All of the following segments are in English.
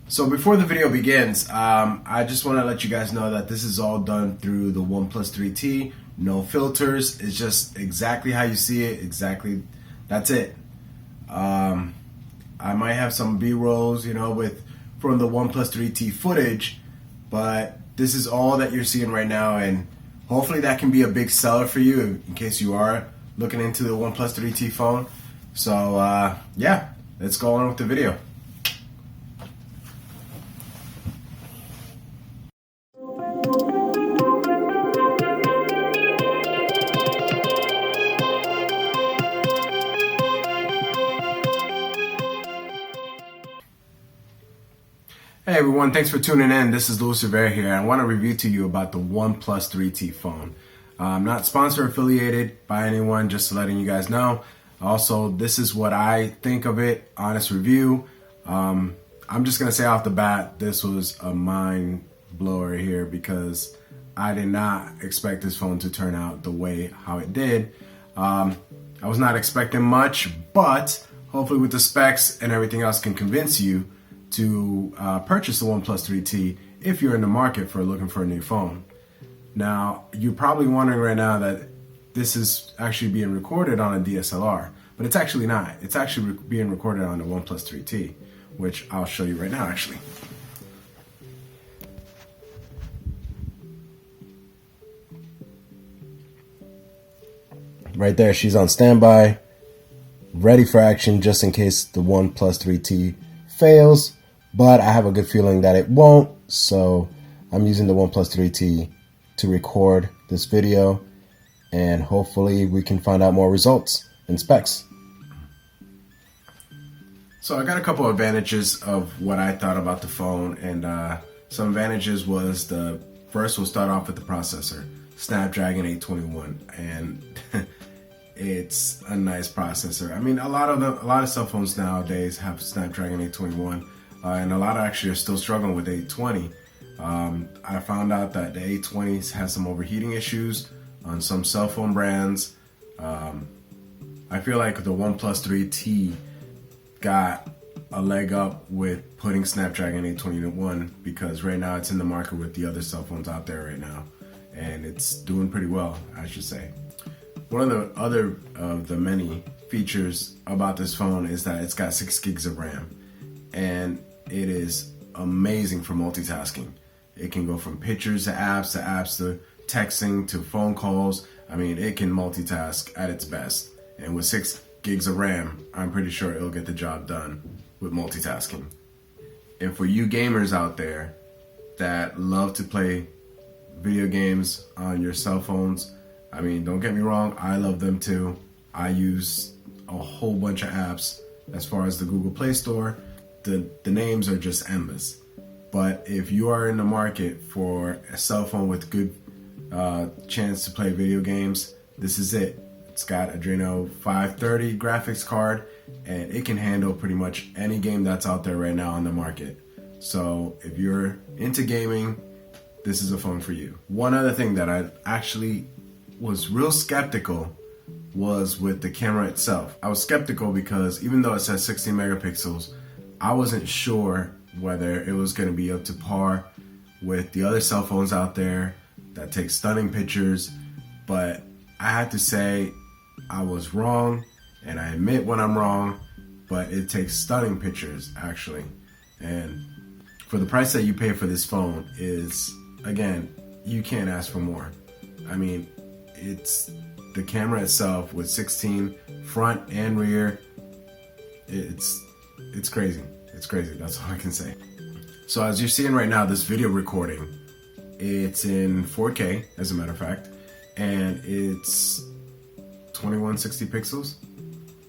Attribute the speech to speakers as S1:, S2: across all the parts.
S1: So before the video begins, I just want to let you guys know that this is all done through the OnePlus 3T. No filters. It's just exactly how you see it. Exactly. That's it. I might have some B-rolls, from the OnePlus 3T footage, but this is all that you're seeing right now, and hopefully that can be a big seller for you in case you are looking into the OnePlus 3T phone. So yeah, let's go on with the video. Hey everyone, thanks for tuning in. This is Louis Rivera here. I want to review to you about the OnePlus 3T phone. I'm not sponsor affiliated by anyone, just letting you guys know. Also, this is what I think of it, honest review. I'm just going to say off the bat, this was a mind blower here because I did not expect this phone to turn out the way how it did. I was not expecting much, but hopefully with the specs and everything else can convince you to purchase the OnePlus 3T if you're in the market for looking for a new phone. Now, you're probably wondering right now that this is actually being recorded on a DSLR, but it's actually not. It's actually being recorded on the OnePlus 3T, which I'll show you right now, actually. Right there, she's on standby, ready for action just in case the OnePlus 3T fails, but I have a good feeling that it won't, so I'm using the OnePlus 3T to record this video, and hopefully we can find out more results and specs. So I got a couple of advantages of what I thought about the phone, and some advantages was the first, we'll start off with the processor, Snapdragon 821, and it's a nice processor. I mean, a lot of cell phones nowadays have Snapdragon 821, and a lot actually are still struggling with 820. I found out that the 820s has some overheating issues on some cell phone brands. I feel like the OnePlus 3T got a leg up with putting Snapdragon 821 because right now it's in the market with the other cell phones out there right now, and it's doing pretty well, I should say. One of the other of the many features about this phone is that it's got 6 gigs of RAM, and it is amazing for multitasking. It can go from pictures to apps to texting to phone calls. I mean, it can multitask at its best. And with 6 gigs of RAM, I'm pretty sure it'll get the job done with multitasking. And for you gamers out there that love to play video games on your cell phones, I mean, don't get me wrong, I love them too. I use a whole bunch of apps. As far as the Google Play Store, the names are just endless. But if you are in the market for a cell phone with good chance to play video games, this is it. It's got Adreno 530 graphics card, and it can handle pretty much any game that's out there right now on the market. So if you're into gaming, this is a phone for you. One other thing that I actually was real skeptical was with the camera itself. I was skeptical because even though it says 16 megapixels, I wasn't sure whether it was going to be up to par with the other cell phones out there that take stunning pictures, but I had to say I was wrong, and I admit when I'm wrong, but it takes stunning pictures actually. And for the price that you pay for this phone is, again, you can't ask for more. I mean, it's the camera itself with 16 front and rear. It's crazy. It's crazy. That's all I can say. So as you're seeing right now, this video recording, it's in 4K, as a matter of fact, and it's 2160 pixels.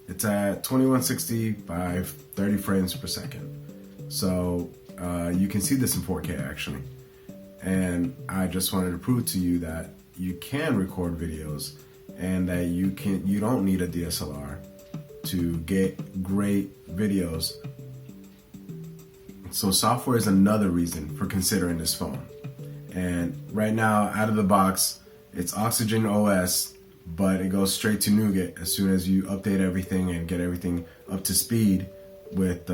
S1: It's at 2160 by 30 frames per second. So you can see this in 4K actually. And I just wanted to prove to you that you can record videos and that you don't need a DSLR to get great videos. So software is another reason for considering this phone. And right now, out of the box, it's Oxygen OS, but it goes straight to Nougat as soon as you update everything and get everything up to speed with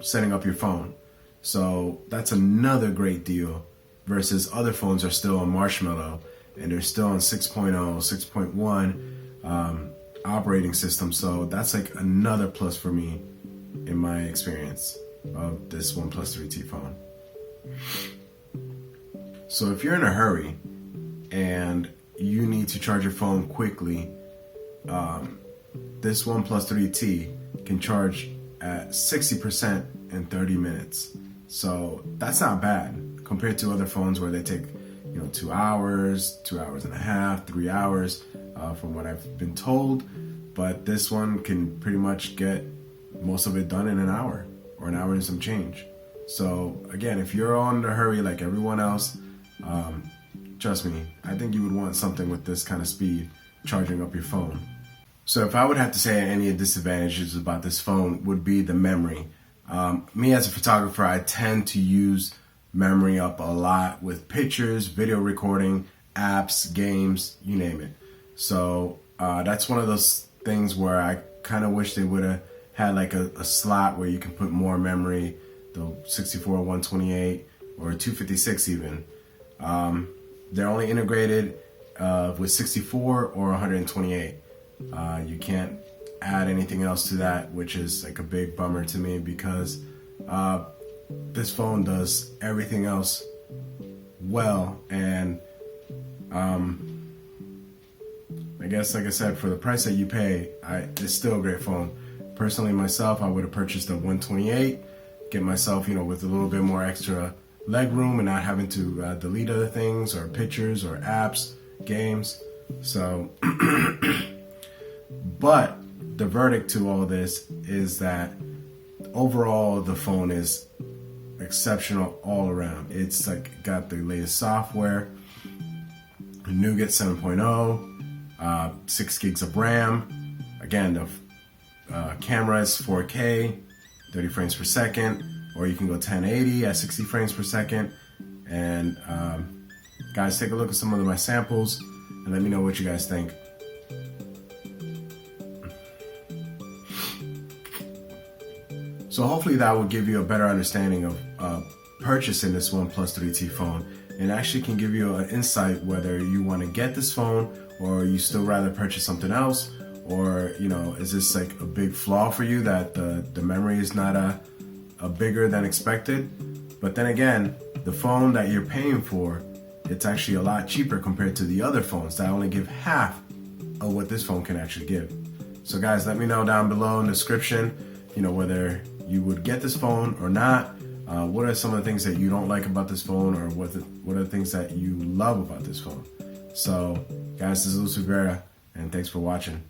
S1: setting up your phone. So that's another great deal versus other phones are still on Marshmallow and they're still on 6.0, 6.1 operating system. So that's like another plus for me in my experience of this OnePlus 3T phone. So if you're in a hurry and you need to charge your phone quickly, this OnePlus 3T can charge at 60% in 30 minutes. So that's not bad compared to other phones where they take 2 hours, 2 hours and a half, 3 hours, from what I've been told. But this one can pretty much get most of it done in an hour or an hour and some change. So again, if you're on the hurry like everyone else, trust me, I think you would want something with this kind of speed charging up your phone. So if I would have to say any disadvantages about this phone would be the memory. Me as a photographer, I tend to use memory up a lot with pictures, video recording, apps, games, you name it. So that's one of those things where I kind of wish they would have had like a slot where you can put more memory, the 64, 128, or 256 even. They're only integrated with 64 or 128. You can't add anything else to that, which is like a big bummer to me because this phone does everything else well, and I guess, like I said, for the price that you pay, it's still a great phone. Personally, myself, I would have purchased a 128, get myself, with a little bit more extra leg room and not having to delete other things or pictures or apps, games. So, but the verdict to all this is that overall the phone is exceptional all around. It's like got the latest software, Nougat 7.0, 6 gigs of RAM. Again, the camera is 4K, 30 frames per second, or you can go 1080 at 60 frames per second. And guys, take a look at some of my samples and let me know what you guys think. So hopefully that will give you a better understanding of purchasing this OnePlus 3T phone, and actually can give you an insight whether you want to get this phone or you still rather purchase something else, or is this like a big flaw for you that the memory is not a bigger than expected. But then again, the phone that you're paying for, it's actually a lot cheaper compared to the other phones that only give half of what this phone can actually give. So guys, let me know down below in the description, whether you would get this phone or not. What are some of the things that you don't like about this phone, or what are the things that you love about this phone? So guys, this is Luis Rivera, and thanks for watching.